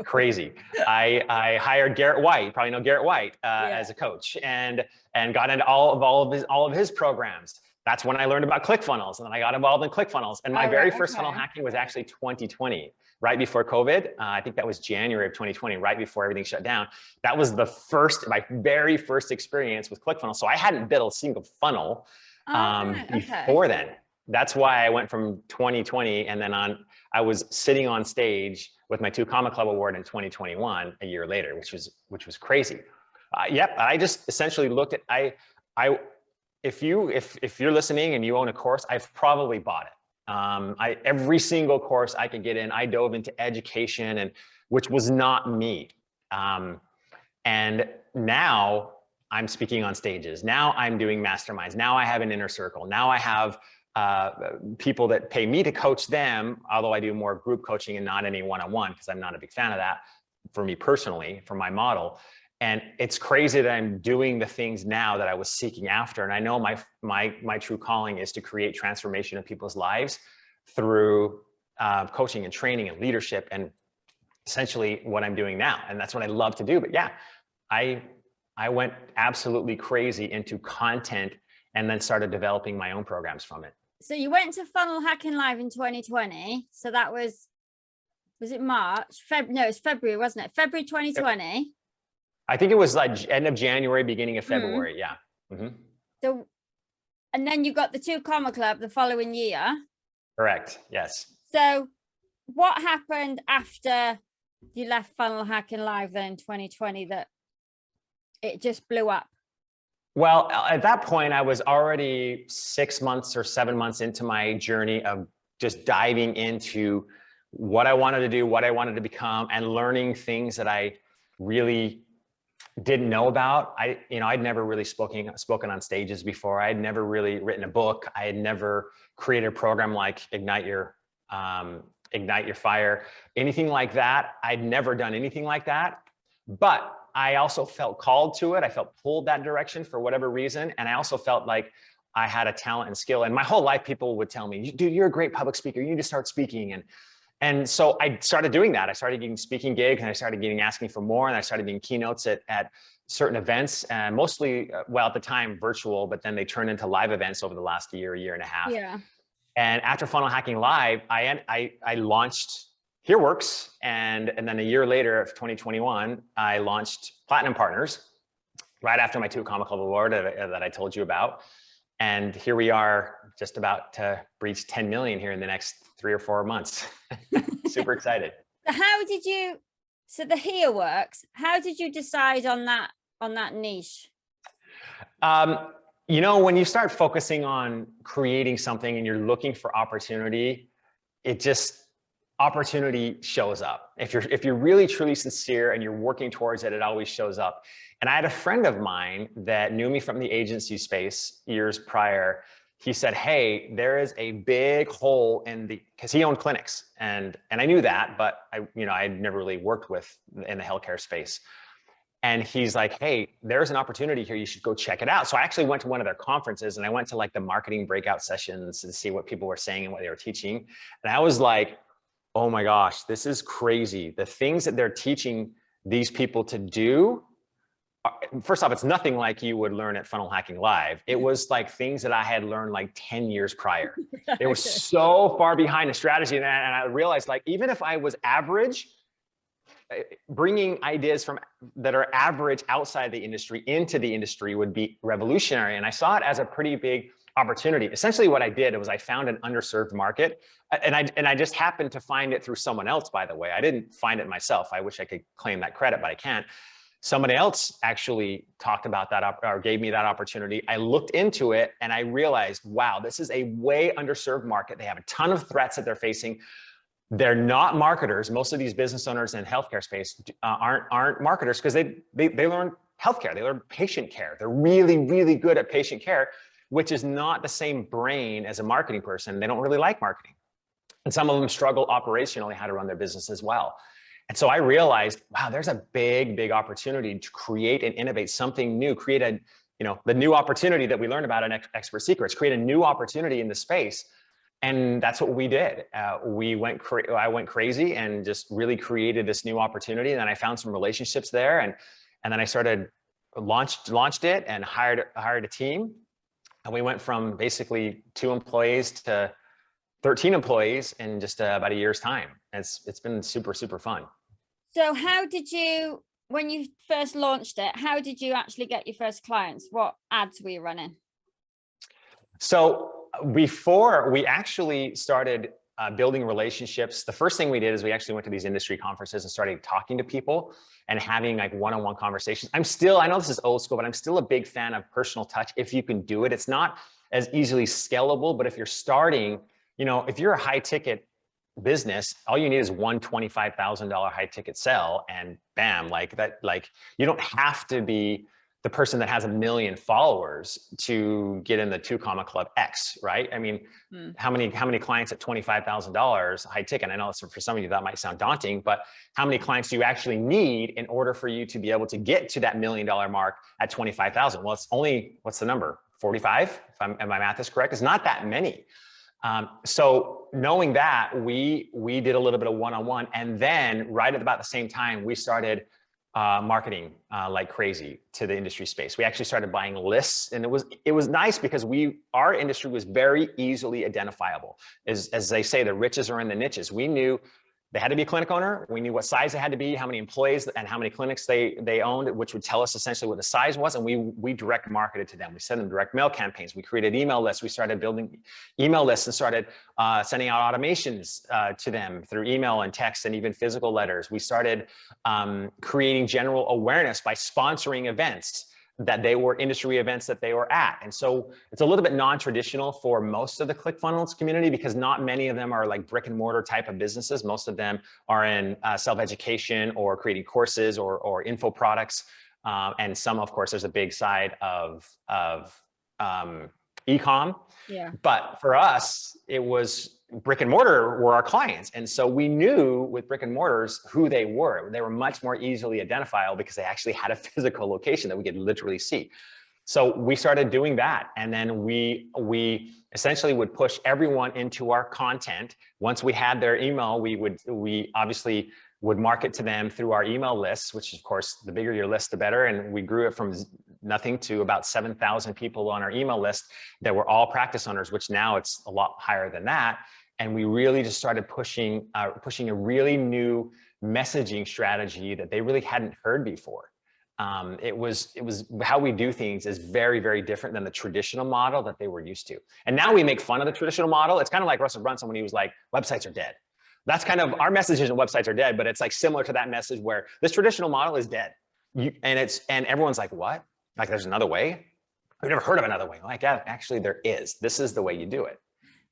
crazy. I hired Garrett White. You probably know Garrett White as a coach, and got into all of his programs. That's when I learned about ClickFunnels, and then I got involved in ClickFunnels. And my very first funnel hacking was actually 2020, right before COVID. I think that was January of 2020, right before everything shut down. That was my very first experience with ClickFunnels. So I hadn't built a single funnel before then. That's why I went from 2020 and then on. I was sitting on stage with my 2 Comma Club award in 2021, a year later, which was crazy. I just essentially looked at if you're listening and you own a course, I've probably bought it. Every single course I could get in, I dove into education, and which was not me. And now I'm speaking on stages. Now I'm doing masterminds. Now I have an inner circle. Now I have people that pay me to coach them, although I do more group coaching and not any one-on-one, because I'm not a big fan of that for me personally, for my model. And it's crazy that I'm doing the things now that I was seeking after. And I know my true calling is to create transformation in people's lives through coaching and training and leadership, and essentially what I'm doing now. And that's what I love to do. But yeah, I went absolutely crazy into content and then started developing my own programs from it. So you went to Funnel Hacking Live in 2020. So that was it March? No, it's February, wasn't it? February 2020. I think it was like end of January, beginning of February. Yeah. Mm-hmm. So, and then you got the 2 Comma Club the following year. Correct. Yes. So what happened after you left Funnel Hacking Live then in 2020 that it just blew up? Well, at that point, I was already 6 months or 7 months into my journey of just diving into what I wanted to do, what I wanted to become, and learning things that I really didn't know about. I'd never really spoken on stages before. I had never really written a book. I had never created a program like Ignite Your Fire, anything like that. I'd never done anything like that, but I also felt called to it. I felt pulled that direction for whatever reason. And I also felt like I had a talent and skill. And my whole life, people would tell me, dude, you're a great public speaker. You need to start speaking. And so I started doing that. I started getting speaking gigs, and I started asking for more, and I started getting keynotes at certain events, and mostly, well, at the time virtual, but then they turned into live events over the last year and a half. Yeah. And after Funnel Hacking Live, I launched HereWorks, and then a year later of 2021, I launched Platinum Partners right after my 2 Comma Club award that I told you about. And here we are, just about to breach 10 million here in the next 3 or 4 months. Super excited. So the HereWorks, how did you decide on that niche? When you start focusing on creating something and you're looking for opportunity, opportunity shows up. If you're really truly sincere and you're working towards it, it always shows up. And I had a friend of mine that knew me from the agency space years prior. He said, hey, there is a big hole because he owned clinics, and I knew that, but I'd never really worked in the healthcare space. And he's like, hey, there's an opportunity here. You should go check it out. So I actually went to one of their conferences, and I went to like the marketing breakout sessions to see what people were saying and what they were teaching. And I was like, oh my gosh, this is crazy. The things that they're teaching these people to do, first off, it's nothing like you would learn at Funnel Hacking Live. It was like things that I had learned like 10 years prior. They were so far behind the strategy. And I realized, like, even if I was average, bringing ideas that are average outside the industry into the industry would be revolutionary. And I saw it as a pretty big opportunity. Essentially what I did was I found an underserved market, and I just happened to find it through someone else, by the way. I didn't find it myself. I wish I could claim that credit, but I can't. Somebody else actually talked about that or gave me that opportunity. I looked into it and I realized, wow, this is a way underserved market. They have a ton of threats that they're facing. They're not marketers. Most of these business owners in healthcare space aren't marketers because they learn healthcare. They learn patient care. They're really, really good at patient care, which is not the same brain as a marketing person. They don't really like marketing. And some of them struggle operationally how to run their business as well. And so I realized, wow, there's a big, big opportunity to create and innovate something new, create the new opportunity that we learned about in Expert Secrets, create a new opportunity in the space. And that's what we did. I went crazy and just really created this new opportunity. And then I found some relationships there. And then I launched it and hired a team. And we went from basically 2 employees to 13 employees in just about a year's time. It's been super, super fun. So how did you, when you first launched it, how did you actually get your first clients? What ads were you running? So before we actually started building relationships, the first thing we did is we actually went to these industry conferences and started talking to people and having like one-on-one conversations. I know this is old school, but I'm still a big fan of personal touch if you can do it. It's not as easily scalable, but if you're starting, if you're a high ticket business, all you need is one $25,000 high ticket sell, and bam, like that. Like, you don't have to be the person that has 1 million followers to get in the 2 Comma Club X, right? I mean, how many clients at $25,000 high ticket? I know for some of you that might sound daunting, but how many clients do you actually need in order for you to be able to get to that $1 million mark at 25,000? Well, it's only, what's the number? 45? If my math is correct, it's not that many. So knowing that, we did a little bit of one-on-one, and then right at about the same time, we started marketing like crazy to the industry space. We actually started buying lists, and it was nice because our industry was very easily identifiable. As they say, the riches are in the niches. We knew they had to be a clinic owner. We knew what size they had to be, how many employees and how many clinics they owned, which would tell us essentially what the size was. And we direct marketed to them. We sent them direct mail campaigns. We created email lists. We started building email lists and started sending out automations to them through email and text and even physical letters. We started creating general awareness by sponsoring events that they were industry events that they were at. And so it's a little bit non-traditional for most of the ClickFunnels community because not many of them are like brick and mortar type of businesses. Most of them are in self-education or creating courses or info products. And some, of course, there's a big side of e-com. Yeah. But for us, it was brick and mortar were our clients. And so we knew with brick and mortars who they were. They were much more easily identifiable because they actually had a physical location that we could literally see. So we started doing that. And then we essentially would push everyone into our content. Once we had their email, we obviously would market to them through our email lists, which of course, the bigger your list, the better. And we grew it from nothing to about 7,000 people on our email list that were all practice owners, which now it's a lot higher than that. And we really just started pushing a really new messaging strategy that they really hadn't heard before. It was how we do things is very, very different than the traditional model that they were used to. And now we make fun of the traditional model. It's kind of like Russell Brunson when he was like, websites are dead. That's kind of our message isn't websites are dead, but it's like similar to that message where this traditional model is dead. And everyone's like, what? Like there's another way? I've never heard of another way. Like, yeah, actually there is. This is the way you do it.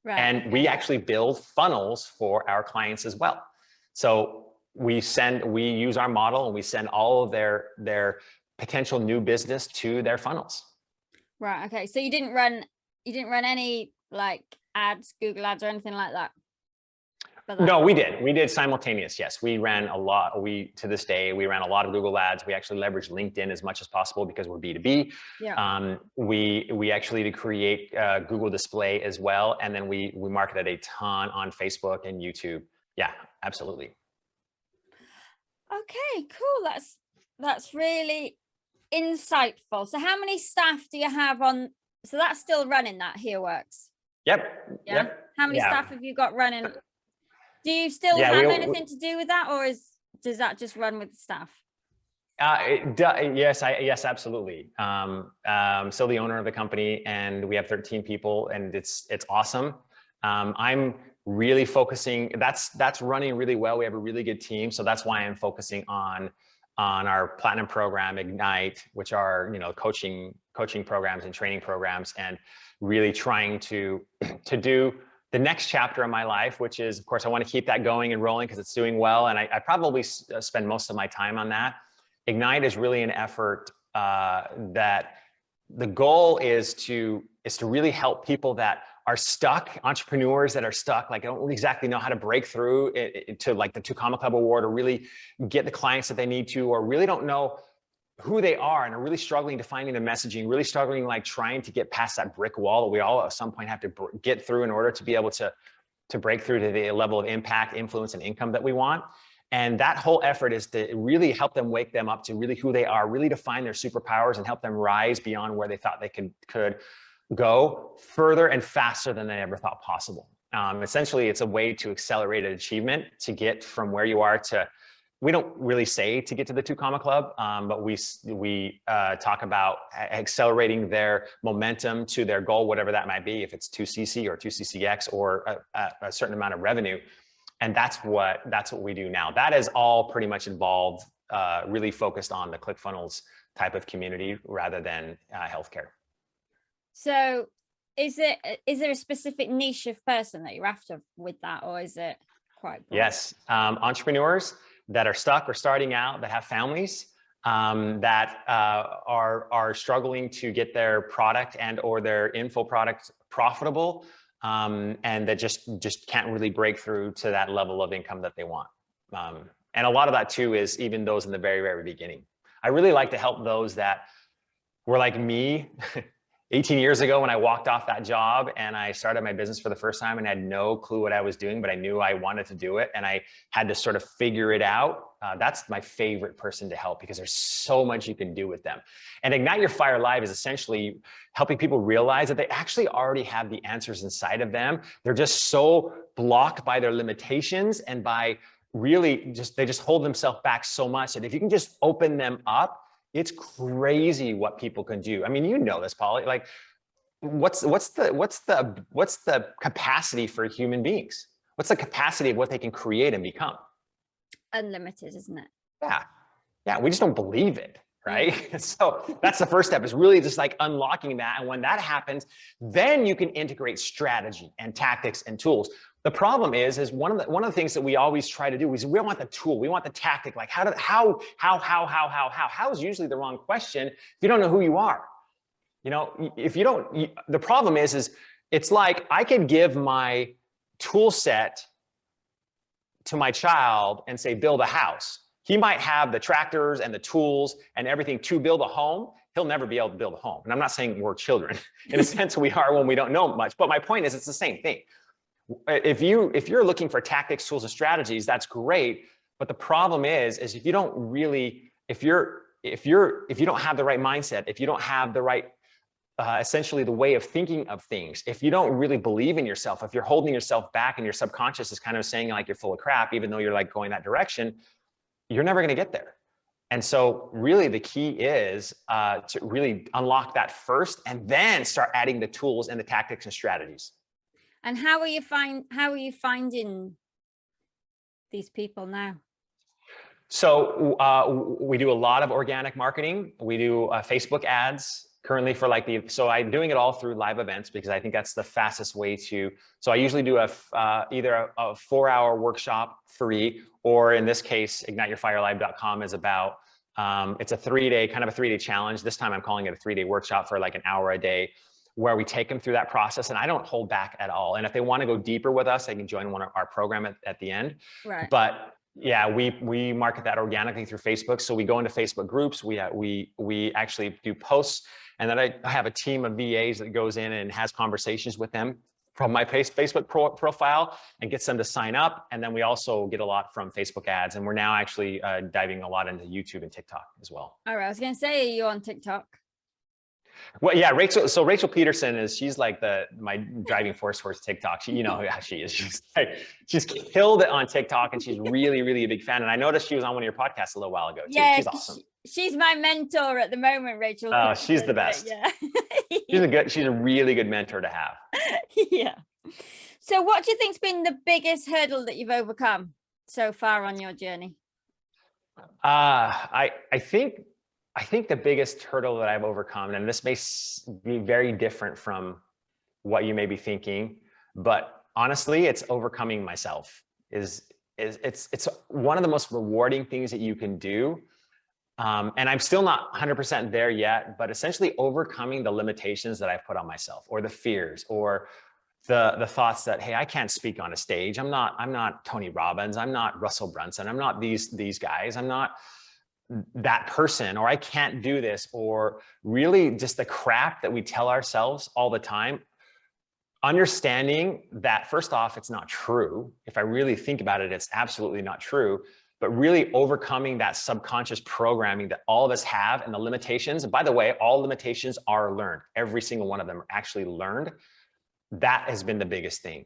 Right. And we actually build funnels for our clients as well. So we use our model and we send all of their potential new business to their funnels. Right. Okay. So you didn't run any like ads, Google ads or anything like that? No, we did simultaneous. Yes, we ran a lot. To this day, we ran a lot of Google ads. We actually leveraged LinkedIn as much as possible because we're B2B. Yeah. We actually did create Google display as well. And then we marketed a ton on Facebook and YouTube. Yeah, absolutely. Okay, cool. That's really insightful. So how many staff do you have on? So that's still running, that Here Works? Yep. Yeah. Yep. How many staff have you got running? Do you still have anything to do with that, or does that just run with the staff? Yes, absolutely. Still the owner of the company, and we have 13 people, and it's awesome. I'm really focusing. That's running really well. We have a really good team, so that's why I'm focusing on our platinum program, Ignite, which are coaching programs and training programs, and really trying to do the next chapter of my life, which is, of course, I want to keep that going and rolling because it's doing well. And I probably spend most of my time on that. Ignite is really an effort that the goal is to really help people that are stuck, entrepreneurs that are stuck, like don't exactly know how to break through to like the 2 Comma Club award, or really get the clients that they need to, or really don't know who they are and are really struggling to finding the messaging, really struggling, like trying to get past that brick wall that we all at some point have to get through in order to be able to break through to the level of impact, influence, and income that we want. And that whole effort is to really help them, wake them up to really who they are, really define their superpowers and help them rise beyond where they thought they could go further and faster than they ever thought possible. Essentially, it's a way to accelerate an achievement to get from where you are to, we don't really say to get to the 2 Comma Club, but we talk about accelerating their momentum to their goal, whatever that might be, if it's 2CC or 2CCX or a certain amount of revenue. And that's what we do now. That is all pretty much involved, really focused on the ClickFunnels type of community rather than healthcare. So is there a specific niche of person that you're after with that, or is it quite broad? Yes, entrepreneurs that are stuck or starting out, that have families, that are struggling to get their product and or their info product profitable, and that just can't really break through to that level of income that they want. And a lot of that too is even those in the very, very beginning. I really like to help those that were like me 18 years ago when I walked off that job and I started my business for the first time and had no clue what I was doing, but I knew I wanted to do it and I had to sort of figure it out. That's my favorite person to help because there's so much you can do with them. And Ignite Your Fire Live is essentially helping people realize that they actually already have the answers inside of them. They're just so blocked by their limitations and by really they just hold themselves back so much that if you can just open them up, it's crazy what people can do. I mean, you know this, Polly. Like, what's the capacity for human beings? What's the capacity of what they can create and become? Unlimited, isn't it? Yeah. We just don't believe it, right? So that's the first step, is really just like unlocking that. And when that happens, then you can integrate strategy and tactics and tools. The problem is one of the things that we always try to do is we want the tool, we want the tactic. Like how is usually the wrong question if you don't know who you are. If you don't, the problem is it's like I could give my tool set to my child and say, build a house. He might have the tractors and the tools and everything to build a home. He'll never be able to build a home. And I'm not saying we're children. In a sense, we are when we don't know much. But my point is, it's the same thing. If you're looking for tactics, tools, and strategies, that's great. But the problem is if you don't really, if you don't have the right mindset, if you don't have the right, essentially the way of thinking of things, if you don't really believe in yourself, if you're holding yourself back and your subconscious is kind of saying like you're full of crap, even though you're like going that direction, you're never going to get there. And so really the key is to really unlock that first and then start adding the tools and the tactics and strategies. And how are you finding these people now? So we do a lot of organic marketing. We do Facebook ads, currently for like so I'm doing it all through live events because I think that's the fastest way to, so I usually do either a 4-hour workshop free, or in this case, igniteyourfirelive.com is about, it's a 3-day challenge. This time I'm calling it a 3-day workshop for like an hour a day, where we take them through that process, and I don't hold back at all. And if they want to go deeper with us, they can join one of our program at the end. Right. But yeah, we market that organically through Facebook. So we go into Facebook groups, we actually do posts, and then I have a team of VAs that goes in and has conversations with them from my Facebook profile and gets them to sign up. And then we also get a lot from Facebook ads. And we're now actually diving a lot into YouTube and TikTok as well. All right, I was going to say, are you on TikTok? Well, yeah, Rachel. So Rachel Peterson she's like my driving force towards TikTok. You know who she is. She's killed it on TikTok, and she's really, really a big fan. And I noticed she was on one of your podcasts a little while ago too. Yeah, she's awesome. She's my mentor at the moment, Rachel. Oh, she's the best. Yeah. She's a really good mentor to have. Yeah. So what do you think's been the biggest hurdle that you've overcome so far on your journey? I think the biggest hurdle that I've overcome, and this may be very different from what you may be thinking, but honestly, it's overcoming myself. It's one of the most rewarding things that you can do. And I'm still not 100% there yet, but essentially overcoming the limitations that I've put on myself, or the fears, or the thoughts that, hey, I can't speak on a stage. I'm not Tony Robbins. I'm not Russell Brunson. I'm not these guys. I'm not that person, or I can't do this, or really just the crap that we tell ourselves all the time. Understanding that, first off, it's not true. If I really think about it, it's absolutely not true. But really overcoming that subconscious programming that all of us have, and the limitations. And by the way, all limitations are learned. Every single one of them are actually learned. That has been the biggest thing.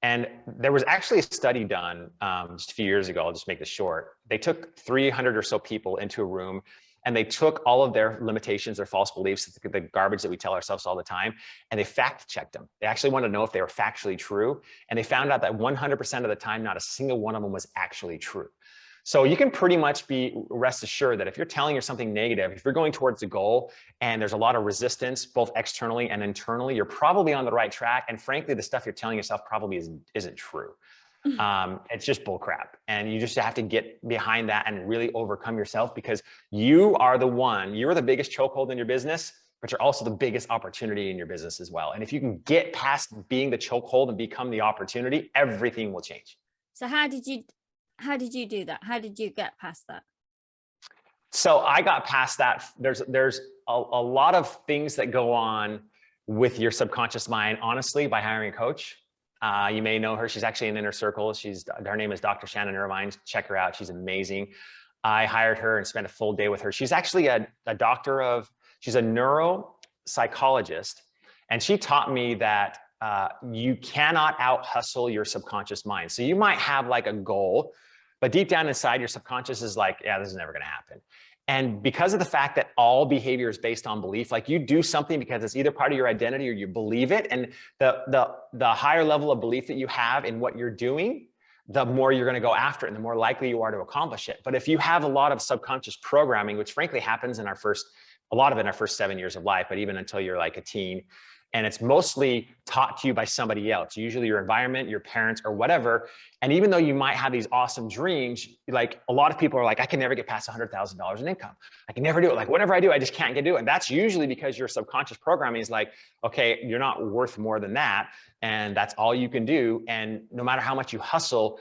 And there was actually a study done just a few years ago. I'll just make this short. They took 300 or so people into a room, and they took all of their limitations, their false beliefs, the garbage that we tell ourselves all the time, and they fact checked them. They actually wanted to know if they were factually true. And they found out that 100% of the time, not a single one of them was actually true. So you can pretty much rest assured that if you're telling yourself something negative, if you're going towards a goal and there's a lot of resistance, both externally and internally, you're probably on the right track. And frankly, the stuff you're telling yourself probably isn't true. It's just bull crap. And you just have to get behind that and really overcome yourself, because you're the biggest chokehold in your business, but you're also the biggest opportunity in your business as well. And if you can get past being the chokehold and become the opportunity, everything will change. So how did you do that? How did you get past that? So I got past that. There's a lot of things that go on with your subconscious mind, honestly, by hiring a coach. You may know her. She's actually an inner circle. Her name is Dr. Shannon Irvine. Check her out. She's amazing. I hired her and spent a full day with her. She's actually she's a neuropsychologist. And she taught me that you cannot out hustle your subconscious mind. So you might have like a goal, but deep down inside, your subconscious is like, yeah, this is never going to happen. And because of the fact that all behavior is based on belief, like you do something because it's either part of your identity or you believe it. And the higher level of belief that you have in what you're doing, the more you're going to go after it and the more likely you are to accomplish it. But if you have a lot of subconscious programming, which frankly happens in a lot of it in our first 7 years of life, but even until you're like a teen, and it's mostly taught to you by somebody else, usually your environment, your parents, or whatever. And even though you might have these awesome dreams, like a lot of people are like, I can never get past $100,000 in income. I can never do it. Like whatever I do, I just can't get to it. And that's usually because your subconscious programming is like, okay, you're not worth more than that. And that's all you can do. And no matter how much you hustle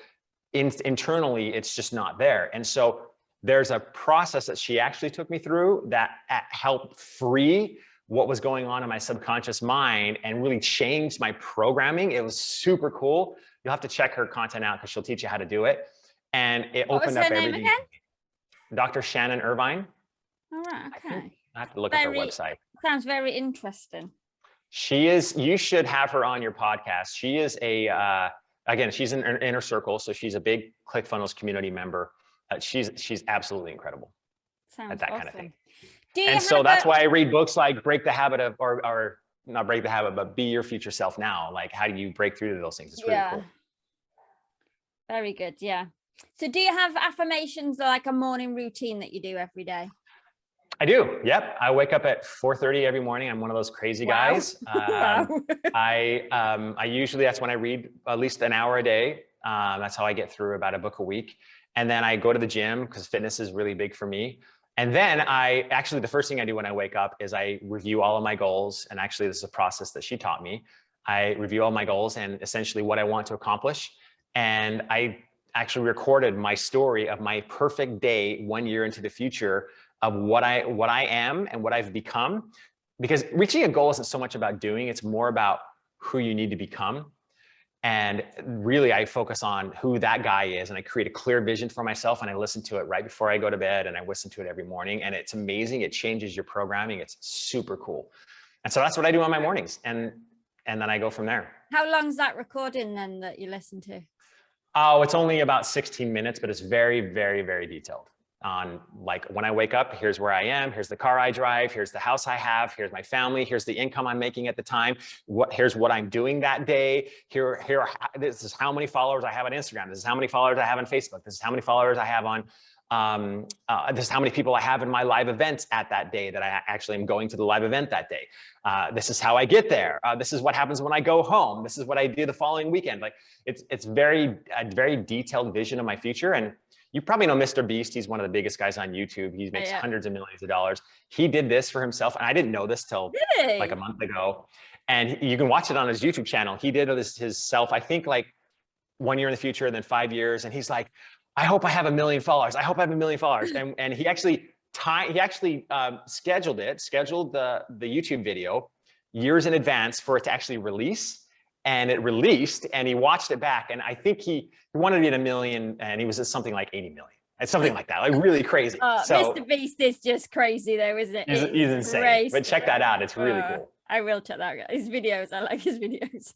internally, it's just not there. And so there's a process that she actually took me through that helped free what was going on in my subconscious mind and really changed my programming. It was super cool. You'll have to check her content out because she'll teach you how to do it. And it opened up everything. Again? Dr. Shannon Irvine. All right, okay. I have to look at her website. Sounds very interesting. You should have her on your podcast. She is again, she's in an inner circle. So she's a big ClickFunnels community member. She's absolutely incredible at that kind of thing. And so that's why I read books like Break the Habit of, or not Break the Habit, but Be Your Future Self Now. Like, how do you break through to those things? It's really cool. Very good. Yeah. So do you have affirmations or like a morning routine that you do every day? I do. Yep. I wake up at 4:30 every morning. I'm one of those crazy guys. Wow. I usually, that's when I read at least an hour a day. That's how I get through about a book a week. And then I go to the gym because fitness is really big for me. And then the first thing I do when I wake up is I review all of my goals. And actually, this is a process that she taught me. I review all my goals and essentially what I want to accomplish. And I actually recorded my story of my perfect day 1 year into the future of what I am and what I've become. Because reaching a goal isn't so much about doing, it's more about who you need to become. And really, I focus on who that guy is, and I create a clear vision for myself, and I listen to it right before I go to bed, and I listen to it every morning, and it's amazing. It changes your programming. It's super cool. And so that's what I do on my mornings, and then I go from there. How long's that recording then that you listen to? Oh, it's only about 16 minutes, but it's very, very, very detailed. On like when I wake up, here's where I am, here's the car I drive, here's the house I have, here's my family, here's the income I'm making at the time, here's what I'm doing that day, this is how many followers I have on Instagram, this is how many followers I have on Facebook, this is how many followers I have on, this is how many people I have in my live events at that day that I actually am going to the live event that day. This is how I get there. This is what happens when I go home. This is what I do the following weekend. Like it's a very detailed vision of my future. And you probably know Mr. Beast. He's one of the biggest guys on YouTube. He makes hundreds of millions of dollars. He did this for himself. And I didn't know this till like a month ago. And you can watch it on his YouTube channel. He did this himself, I think like 1 year in the future, and then 5 years. And he's like, I hope I have 1 million followers. I hope I have 1 million followers. And he actually scheduled the YouTube video years in advance for it to actually release. And it released, and he watched it back. And I think he wanted to be at 1 million, and he was at something like 80 million. It's something like that, like really crazy. So Mr. Beast is just crazy though, isn't it? He's insane. Crazy. But check that out. It's really cool. I will check that out. His videos, I like his videos.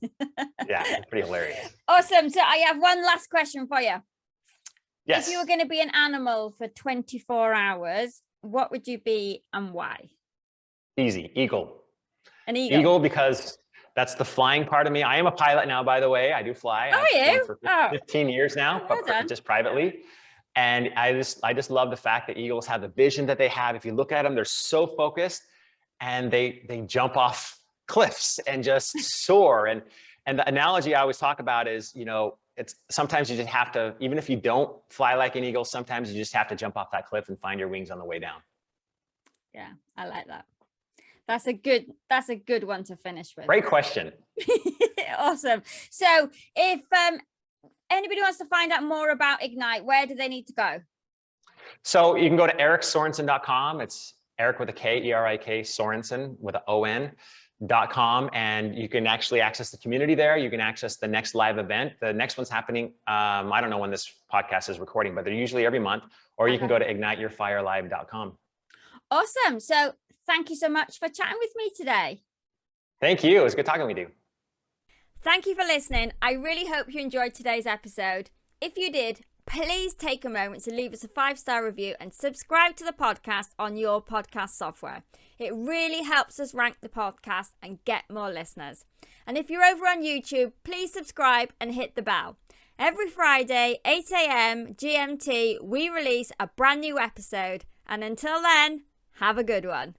Yeah, it's pretty hilarious. Awesome. So I have one last question for you. Yes. If you were going to be an animal for 24 hours, what would you be and why? Easy. Eagle. An eagle? Eagle, because that's the flying part of me. I am a pilot now, by the way. I do fly. Oh, I've flown for 15 years now, but just privately. And I just love the fact that eagles have the vision that they have. If you look at them, they're so focused, and they jump off cliffs and just soar. And the analogy I always talk about is, it's sometimes you just have to, even if you don't fly like an eagle, sometimes you just have to jump off that cliff and find your wings on the way down. Yeah, I like that. That's a good one to finish with. Great question. Awesome. So if anybody wants to find out more about Ignite, where do they need to go? So you can go to eriksorenson.com. It's Erik with a K, E-R-I-K, Sorenson with an O-N.com. And you can actually access the community there. You can access the next live event. The next one's happening. I don't know when this podcast is recording, but they're usually every month, or you can go to igniteyourfirelive.com. Awesome. So thank you so much for chatting with me today. Thank you. It was good talking with you. Thank you for listening. I really hope you enjoyed today's episode. If you did, please take a moment to leave us a 5-star review and subscribe to the podcast on your podcast software. It really helps us rank the podcast and get more listeners. And if you're over on YouTube, please subscribe and hit the bell. Every Friday, 8 a.m. GMT, we release a brand new episode. And until then, have a good one.